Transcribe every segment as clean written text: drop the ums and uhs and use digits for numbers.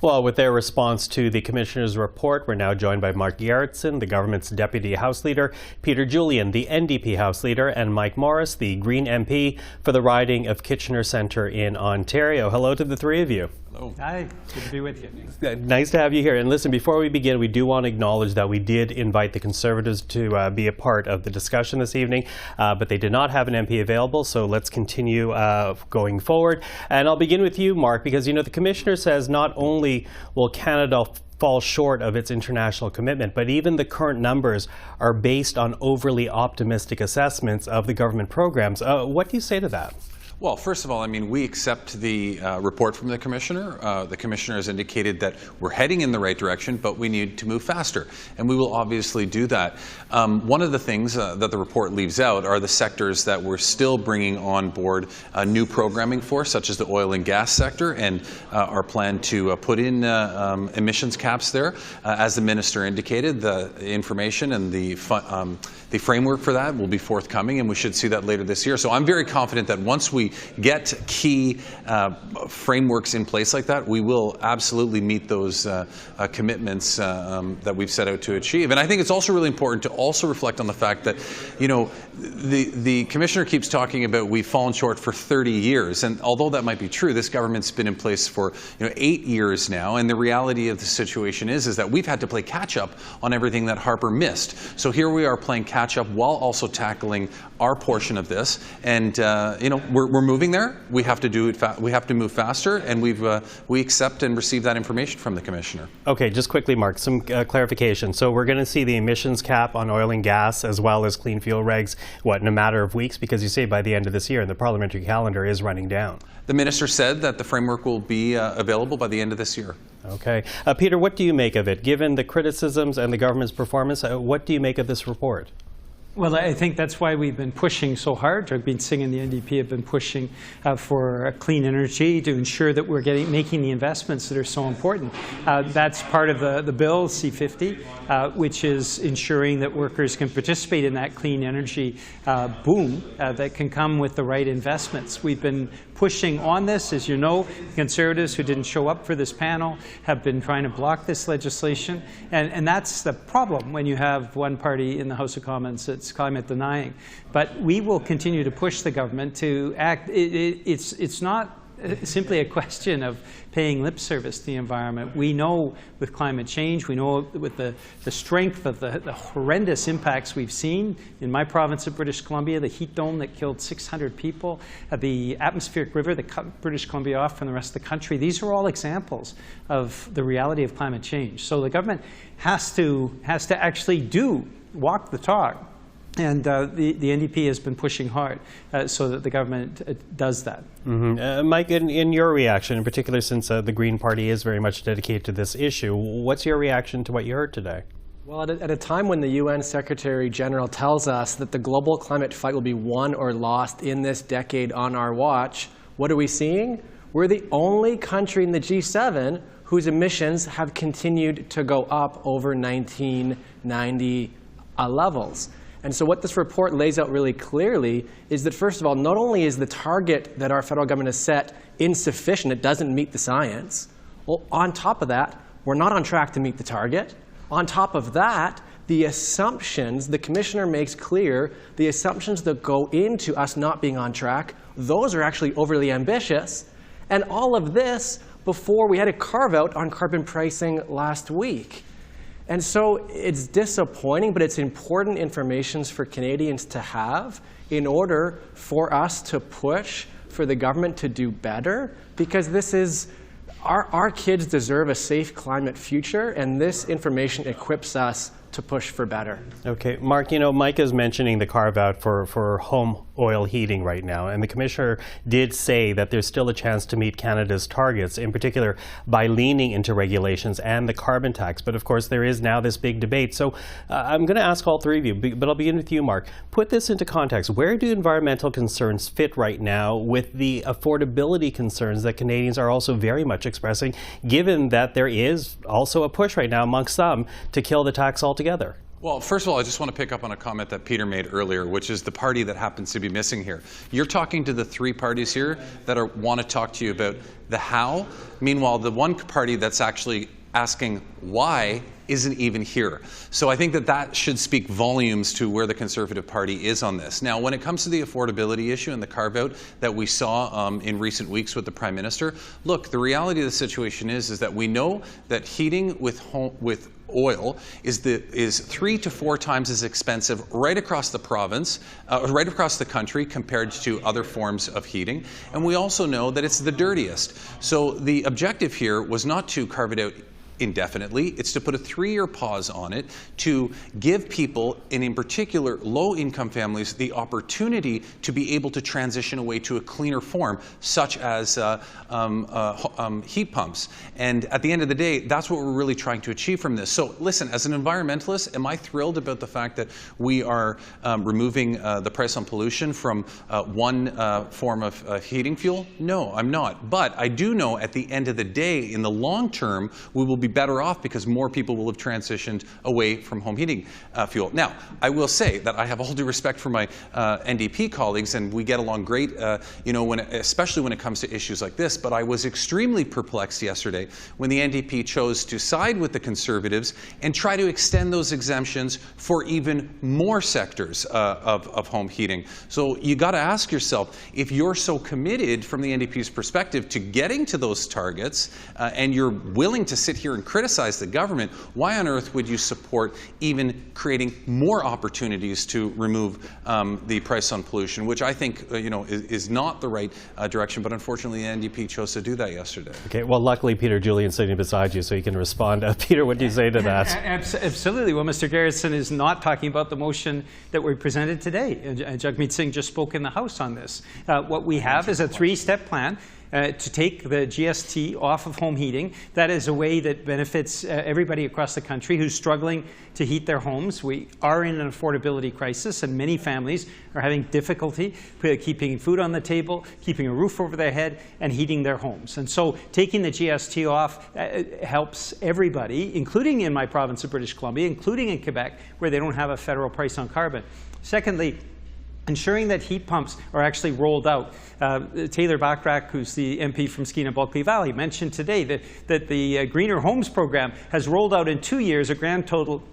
Well, with their response to the Commissioner's report, we're now joined by Mark Gerretsen, the government's Deputy House Leader, Peter Julian, the NDP House Leader, and Mike Morrice, the Green MP for the riding of Kitchener Centre in Ontario. Hello to the three of you. Hello. Hi, good to be with you. Nice to have you here. And listen, before we begin, we do want to acknowledge that we did invite the Conservatives to be a part of the discussion this evening, but they did not have an MP available, so let's continue going forward. And I'll begin with you, Mark, because, you know, the Commissioner says not only will Canada fall short of its international commitment, but even the current numbers are based on overly optimistic assessments of the government programs. What do you say to that? Well, first of all, I mean, we accept the report from the Commissioner. The Commissioner has indicated that we're heading in the right direction, but we need to move faster, and we will obviously do that. One of the things that the report leaves out are the sectors that we're still bringing on board new programming for, such as the oil and gas sector, and our plan to put in emissions caps there. As the Minister indicated, the information and the framework for that will be forthcoming, and we should see that later this year. So I'm very confident that once we get key frameworks in place like that, we will absolutely meet those commitments that we've set out to achieve. And I think it's also really important to also reflect on the fact that, you know, the Commissioner keeps talking about we've fallen short for 30 years. And although that might be true, this government's been in place for 8 years now. And the reality of the situation is that we've had to play catch up on everything that Harper missed. So here we are playing catch up while also tackling our portion of this. And we're moving there. We have to do it. We have to move faster, and we accept and receive that information from the Commissioner. Okay, just quickly, Mark, some clarification. So we're going to see the emissions cap on oil and gas as well as clean fuel regs, in a matter of weeks? Because you say by the end of this year, and the parliamentary calendar is running down. The Minister said that the framework will be available by the end of this year. Okay. Peter, what do you make of it? Given the criticisms and the government's performance, what do you make of this report? Well, I think that's why we've been pushing so hard. I've been singing the NDP have been pushing for clean energy to ensure that we're making the investments that are so important. That's part of the bill, C-50, which is ensuring that workers can participate in that clean energy boom that can come with the right investments. We've been pushing on this. As you know, Conservatives who didn't show up for this panel have been trying to block this legislation. And that's the problem when you have one party in the House of Commons that's climate denying. But we will continue to push the government to act. It's not simply a question of paying lip service to the environment. We know with climate change, we know with the strength of the horrendous impacts we've seen in my province of British Columbia, the heat dome that killed 600 people, the atmospheric river that cut British Columbia off from the rest of the country. These are all examples of the reality of climate change. So the government has to actually walk the talk. And the NDP has been pushing hard so that the government does that. Mm-hmm. Mike, in your reaction, in particular since the Green Party is very much dedicated to this issue, what's your reaction to what you heard today? Well, at a time when the UN Secretary General tells us that the global climate fight will be won or lost in this decade on our watch, what are we seeing? We're the only country in the G7 whose emissions have continued to go up over 1990 levels. And so what this report lays out really clearly is that, first of all, not only is the target that our federal government has set insufficient, it doesn't meet the science. Well, on top of that, we're not on track to meet the target. On top of that, the assumptions, the Commissioner makes clear, the assumptions that go into us not being on track, those are actually overly ambitious. And all of this before we had a carve-out on carbon pricing last week. And so it's disappointing, but it's important information for Canadians to have in order for us to push for the government to do better, because this is, our kids deserve a safe climate future, and this information equips us to push for better. Okay, Mark, Mike is mentioning the carve-out for home oil heating right now, and the Commissioner did say that there's still a chance to meet Canada's targets, in particular by leaning into regulations and the carbon tax. But of course, there is now this big debate. So I'm going to ask all three of you, but I'll begin with you, Mark. Put this into context. Where do environmental concerns fit right now with the affordability concerns that Canadians are also very much expressing, given that there is also a push right now amongst some to kill the tax altogether? Well, first of all, I just want to pick up on a comment that Peter made earlier, which is the party that happens to be missing here. You're talking to the three parties here that want to talk to you about the how. Meanwhile, the one party that's actually asking why isn't even here. So I think that that should speak volumes to where the Conservative Party is on this. Now, when it comes to the affordability issue and the carve-out that we saw in recent weeks with the Prime Minister, look, the reality of the situation is that we know that heating with oil is 3 to 4 times as expensive right across the province, right across the country compared to other forms of heating. And we also know that it's the dirtiest. So the objective here was not to carve it out indefinitely. It's to put a 3-year pause on it to give people, and in particular low-income families, the opportunity to be able to transition away to a cleaner form, such as heat pumps. And at the end of the day, that's what we're really trying to achieve from this. So listen, as an environmentalist, am I thrilled about the fact that we are removing the price on pollution from one form of heating fuel? No, I'm not. But I do know at the end of the day, in the long term, we will be better off because more people will have transitioned away from home heating fuel. Now, I will say that I have all due respect for my NDP colleagues, and we get along great, especially when it comes to issues like this, but I was extremely perplexed yesterday when the NDP chose to side with the Conservatives and try to extend those exemptions for even more sectors of home heating. So you got to ask yourself, if you're so committed from the NDP's perspective to getting to those targets, and you're willing to sit here and criticize the government, why on earth would you support even creating more opportunities to remove the price on pollution, which I think is not the right direction, but unfortunately the NDP chose to do that yesterday. Okay, well, luckily Peter Julian's sitting beside you so you can respond. Peter, what do you say to that? Absolutely. Well, Mr. Gerretsen is not talking about the motion that we presented today. Jagmeet Singh just spoke in the House on this. What we have is a 3-step plan to take the GST off of home heating. That is a way that benefits everybody across the country who's struggling to heat their homes. We are in an affordability crisis, and many families are having difficulty keeping food on the table, keeping a roof over their head, and heating their homes. And so taking the GST off helps everybody, including in my province of British Columbia, including in Quebec, where they don't have a federal price on carbon. Secondly, ensuring that heat pumps are actually rolled out. Taylor Bachrach, who's the MP from Skeena-Bulkley Valley, mentioned today that the Greener Homes program has rolled out in 2 years a grand total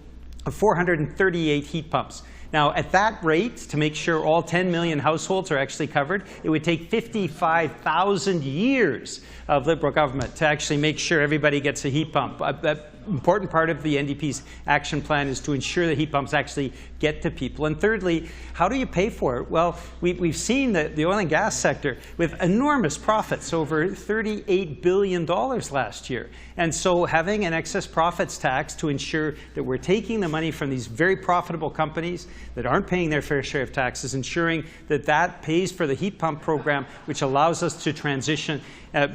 of 438 heat pumps. Now, at that rate, to make sure all 10 million households are actually covered, it would take 55,000 years of Liberal government to actually make sure everybody gets a heat pump. That important part of the NDP's action plan is to ensure that heat pumps actually get to people. And thirdly, how do you pay for it? Well, we've seen the oil and gas sector with enormous profits, over $38 billion last year. And so having an excess profits tax to ensure that we're taking the money from these very profitable companies that aren't paying their fair share of taxes, ensuring that that pays for the heat pump program, which allows us to transition,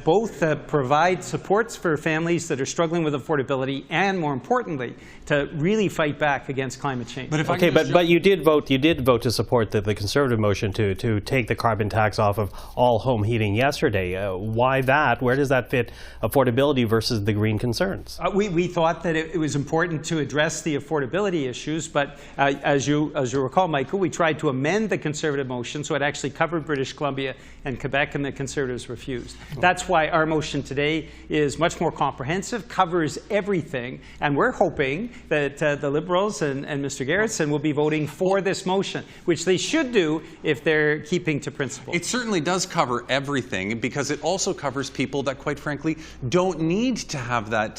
both provide supports for families that are struggling with affordability and, more importantly, to really fight back against climate change. But you did vote to support the Conservative motion to take the carbon tax off of all home heating yesterday. Why that? Where does that fit affordability versus the green concerns? We thought that it was important to address the affordability issues, but as you recall, Michael, we tried to amend the Conservative motion so it actually covered British Columbia and Quebec, and the Conservatives refused. That's why our motion today is much more comprehensive, covers everything, and we're hoping that the Liberals and Mr. Gerretsen will be voting for this motion, which they should do if they're keeping to principle. It certainly does cover everything, because it also covers people that, quite frankly, don't need to have that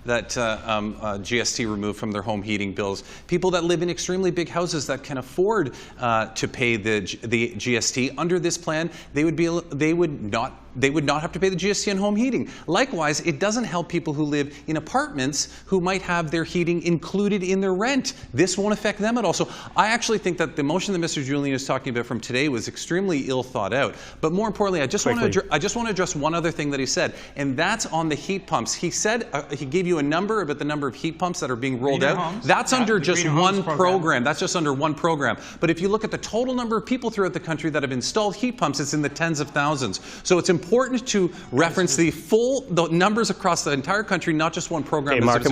GST removed from their home heating bills. People that live in extremely big houses that can afford to pay the GST under this plan, they would not have to pay the GST on home heating. Likewise, it doesn't help people who live in apartments who might have their heating included in their rent. This won't affect them at all. So I actually think that the motion that Mr. Julian is talking about from today was extremely ill thought out. But more importantly, I just want to address one other thing that he said, and that's on the heat pumps. He said he gave you a number about the number of heat pumps that are being rolled out. That's under just one program. That's just under one program. But if you look at the total number of people throughout the country that have installed heat pumps, it's in the tens of thousands. So it's important important to reference the numbers across the entire country, not just one program. Mark,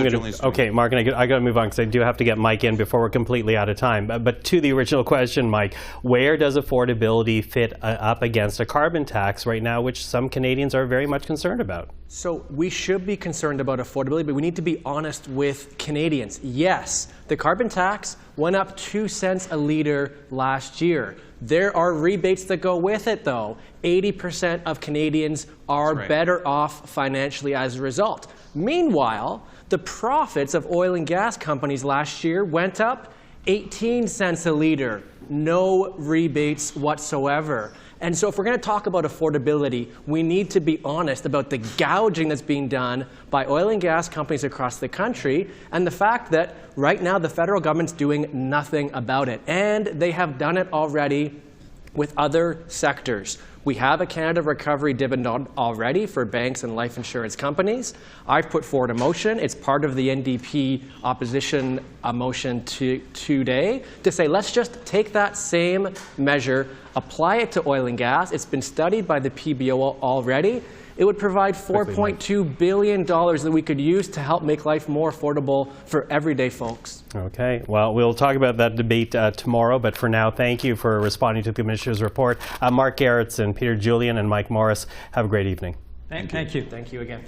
Mark, and I got to move on because I do have to get Mike in before we're completely out of time. But to the original question, Mike, where does affordability fit up against a carbon tax right now, which some Canadians are very much concerned about? So we should be concerned about affordability, but we need to be honest with Canadians. Yes, the carbon tax went up 2 cents a litre last year. There are rebates that go with it, though. 80% of Canadians are better off financially as a result. Meanwhile, the profits of oil and gas companies last year went up 18 cents a litre. No rebates whatsoever. And so if we're going to talk about affordability, we need to be honest about the gouging that's being done by oil and gas companies across the country and the fact that right now the federal government's doing nothing about it. And they have done it already with other sectors. We have a Canada Recovery Dividend already for banks and life insurance companies. I've put forward a motion. It's part of the NDP opposition motion today to say, let's just take that same measure, apply it to oil and gas. It's been studied by the PBO already. It would provide $4.2 billion that we could use to help make life more affordable for everyday folks. Okay. Well, we'll talk about that debate tomorrow. But for now, thank you for responding to the Commissioner's report. Mark Gerretsen, Peter Julian, and Mike Morrice, have a great evening. Thank you. Thank you again.